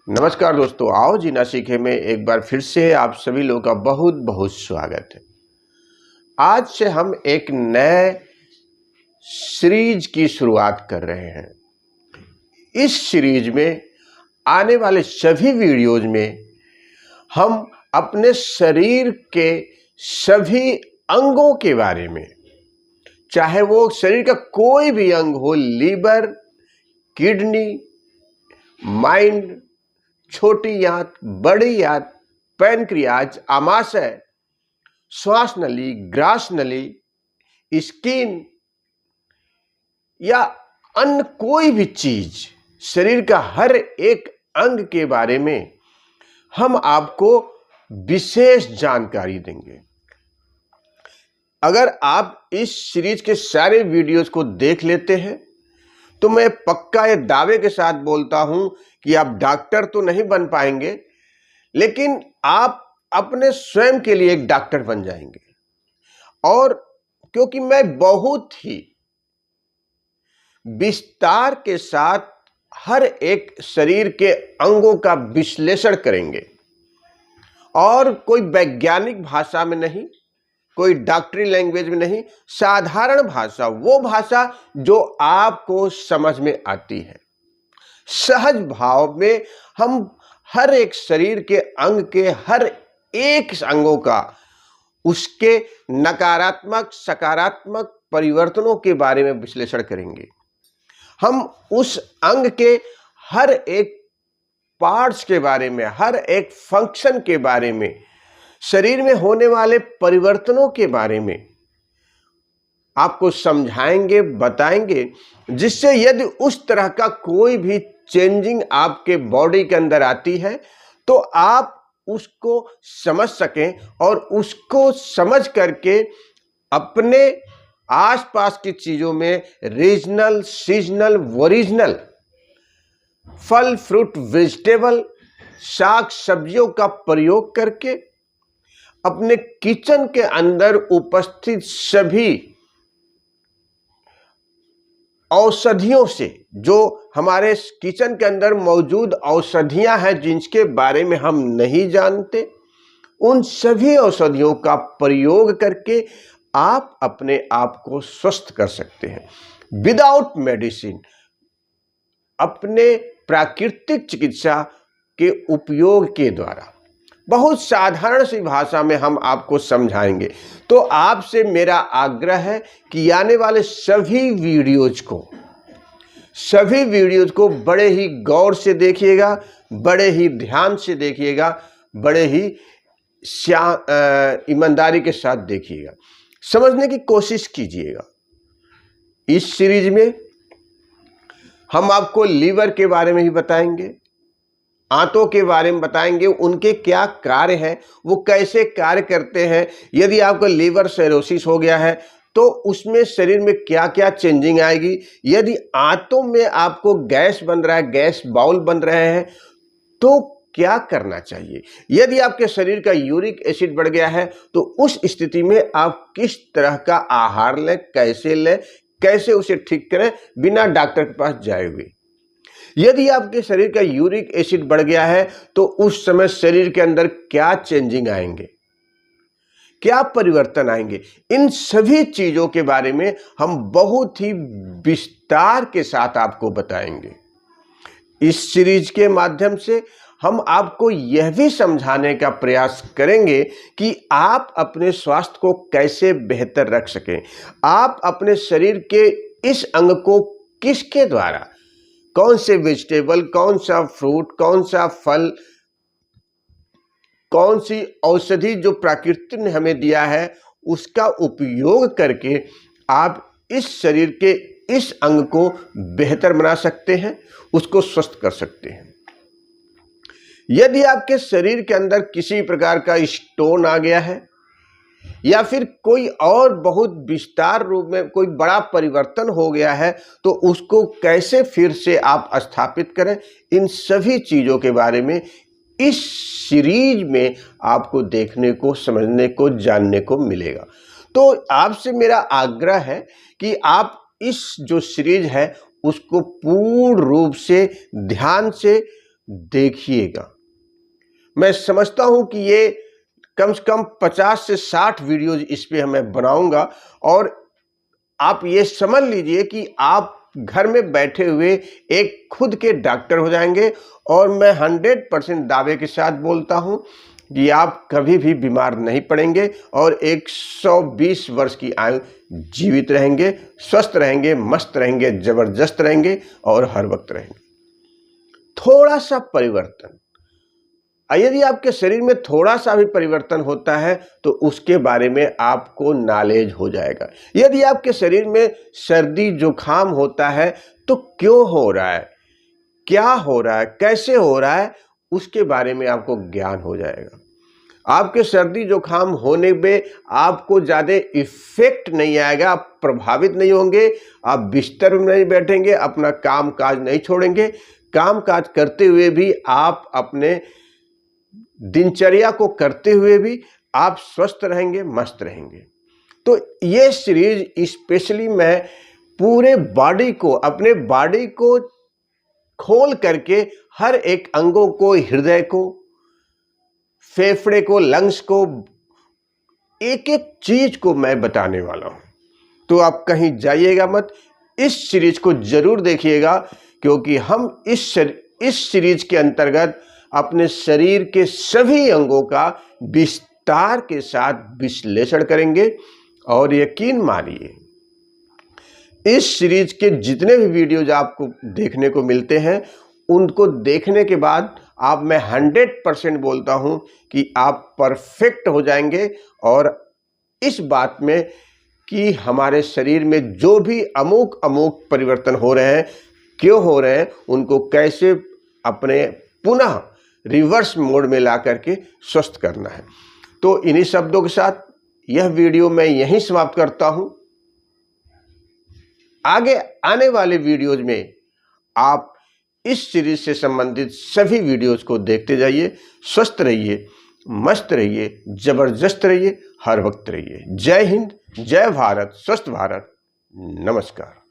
नमस्कार दोस्तों, आओ जी ना सीखे में एक बार फिर से आप सभी लोगों का बहुत बहुत स्वागत है। आज से हम एक नए सीरीज की शुरुआत कर रहे हैं। इस सीरीज में आने वाले सभी वीडियोज में हम अपने शरीर के सभी अंगों के बारे में, चाहे वो शरीर का कोई भी अंग हो, लीवर, किडनी, माइंड, छोटी आंत, बड़ी आंत, पैनक्रियाज, आमाशय, श्वास नली, ग्रास नली, स्किन या अन्य कोई भी चीज, शरीर का हर एक अंग के बारे में हम आपको विशेष जानकारी देंगे। अगर आप इस सीरीज के सारे वीडियोस को देख लेते हैं तो मैं पक्का ये दावे के साथ बोलता हूं कि आप डॉक्टर तो नहीं बन पाएंगे, लेकिन आप अपने स्वयं के लिए एक डॉक्टर बन जाएंगे। और क्योंकि मैं बहुत ही विस्तार के साथ हर एक शरीर के अंगों का विश्लेषण करेंगे और कोई वैज्ञानिक भाषा में नहीं, कोई डॉक्टरी लैंग्वेज में नहीं, साधारण भाषा, वो भाषा जो आपको समझ में आती है, सहज भाव में हम हर एक शरीर के अंग के हर एक अंगों का, उसके नकारात्मक सकारात्मक परिवर्तनों के बारे में विश्लेषण करेंगे। हम उस अंग के हर एक पार्ट्स के बारे में, हर एक फंक्शन के बारे में, शरीर में होने वाले परिवर्तनों के बारे में आपको समझाएंगे, बताएंगे, जिससे यदि उस तरह का कोई भी चेंजिंग आपके बॉडी के अंदर आती है तो आप उसको समझ सकें और उसको समझ करके अपने आसपास की चीजों में रीजनल, सीजनल, ओरिजिनल फल, फ्रूट, वेजिटेबल, साग सब्जियों का प्रयोग करके अपने किचन के अंदर उपस्थित सभी औषधियों से, जो हमारे किचन के अंदर मौजूद औषधियां हैं जिनके बारे में हम नहीं जानते, उन सभी औषधियों का प्रयोग करके आप अपने आप को स्वस्थ कर सकते हैं विदाउट मेडिसिन, अपने प्राकृतिक चिकित्सा के उपयोग के द्वारा। बहुत साधारण सी भाषा में हम आपको समझाएंगे। तो आपसे मेरा आग्रह है कि आने वाले सभी वीडियोज को बड़े ही गौर से देखिएगा, बड़े ही ध्यान से देखिएगा, बड़े ही ईमानदारी के साथ देखिएगा, समझने की कोशिश कीजिएगा। इस सीरीज में हम आपको लीवर के बारे में ही बताएंगे, आंतों के बारे में बताएंगे, उनके क्या कार्य हैं, वो कैसे कार्य करते हैं। यदि आपको लीवर सिरोसिस हो गया है तो उसमें शरीर में क्या क्या चेंजिंग आएगी। यदि आंतों में आपको गैस बन रहा है, गैस बाउल बन रहे हैं, तो क्या करना चाहिए। यदि आपके शरीर का यूरिक एसिड बढ़ गया है तो उस स्थिति में आप किस तरह का आहार लें, कैसे उसे ठीक करें बिना डॉक्टर के पास जाए हुए। यदि आपके शरीर का यूरिक एसिड बढ़ गया है तो उस समय शरीर के अंदर क्या चेंजिंग आएंगे, क्या परिवर्तन आएंगे, इन सभी चीजों के बारे में हम बहुत ही विस्तार के साथ आपको बताएंगे। इस सीरीज के माध्यम से हम आपको यह भी समझाने का प्रयास करेंगे कि आप अपने स्वास्थ्य को कैसे बेहतर रख सकें। आप अपने शरीर के इस अंग को किसके द्वारा, कौन से वेजिटेबल, कौन सा फ्रूट, कौन सा फल, कौन सी औषधि जो प्रकृति ने हमें दिया है, उसका उपयोग करके आप इस शरीर के इस अंग को बेहतर बना सकते हैं, उसको स्वस्थ कर सकते हैं। यदि आपके शरीर के अंदर किसी प्रकार का स्टोन आ गया है या फिर कोई और बहुत विस्तार रूप में कोई बड़ा परिवर्तन हो गया है तो उसको कैसे फिर से आप स्थापित करें, इन सभी चीजों के बारे में इस सीरीज में आपको देखने को, समझने को, जानने को मिलेगा। तो आपसे मेरा आग्रह है कि आप इस जो सीरीज है उसको पूर्ण रूप से ध्यान से देखिएगा। मैं समझता हूं कि ये कम से कम 50 से 60 वीडियोज इस पे मैं बनाऊंगा और आप ये समझ लीजिए कि आप घर में बैठे हुए एक खुद के डॉक्टर हो जाएंगे। और मैं 100% दावे के साथ बोलता हूं कि आप कभी भी बीमार नहीं पड़ेंगे और 120 वर्ष की आयु जीवित रहेंगे, स्वस्थ रहेंगे, मस्त रहेंगे, जबरदस्त रहेंगे और हर वक्त रहेंगे। थोड़ा सा परिवर्तन, यदि आपके शरीर में थोड़ा सा भी परिवर्तन होता है तो उसके बारे में आपको नॉलेज हो जाएगा। यदि आपके शरीर में सर्दी जुकाम होता है तो क्यों हो रहा है, क्या हो रहा है, कैसे हो रहा है, उसके बारे में आपको ज्ञान हो जाएगा। आपके सर्दी जुकाम होने पे आपको ज़्यादा इफेक्ट नहीं आएगा, आप प्रभावित नहीं होंगे, आप बिस्तर में नहीं बैठेंगे, अपना काम काज नहीं छोड़ेंगे, काम काज करते हुए भी आप अपने दिनचर्या को करते हुए भी आप स्वस्थ रहेंगे, मस्त रहेंगे। तो ये सीरीज स्पेशली मैं पूरे बॉडी को, अपने बॉडी को खोल करके हर एक अंगों को, हृदय को, फेफड़े को, लंग्स को, एक एक चीज को मैं बताने वाला हूं। तो आप कहीं जाइएगा मत, इस सीरीज को जरूर देखिएगा, क्योंकि हम इस सीरीज के अंतर्गत अपने शरीर के सभी अंगों का विस्तार के साथ विश्लेषण करेंगे। और यकीन मानिए, इस सीरीज के जितने भी वीडियोज आपको देखने को मिलते हैं, उनको देखने के बाद आप, मैं 100% बोलता हूं कि आप परफेक्ट हो जाएंगे। और इस बात में कि हमारे शरीर में जो भी अमुक परिवर्तन हो रहे हैं, क्यों हो रहे हैं, उनको कैसे अपने पुनः रिवर्स मोड में ला करके स्वस्थ करना है। तो इन्हीं शब्दों के साथ यह वीडियो मैं यहीं समाप्त करता हूं। आगे आने वाले वीडियोज में आप इस सीरीज से संबंधित सभी वीडियोज को देखते जाइए। स्वस्थ रहिए, मस्त रहिए, जबरदस्त रहिए, हर वक्त रहिए। जय हिंद, जय भारत, स्वस्थ भारत, नमस्कार।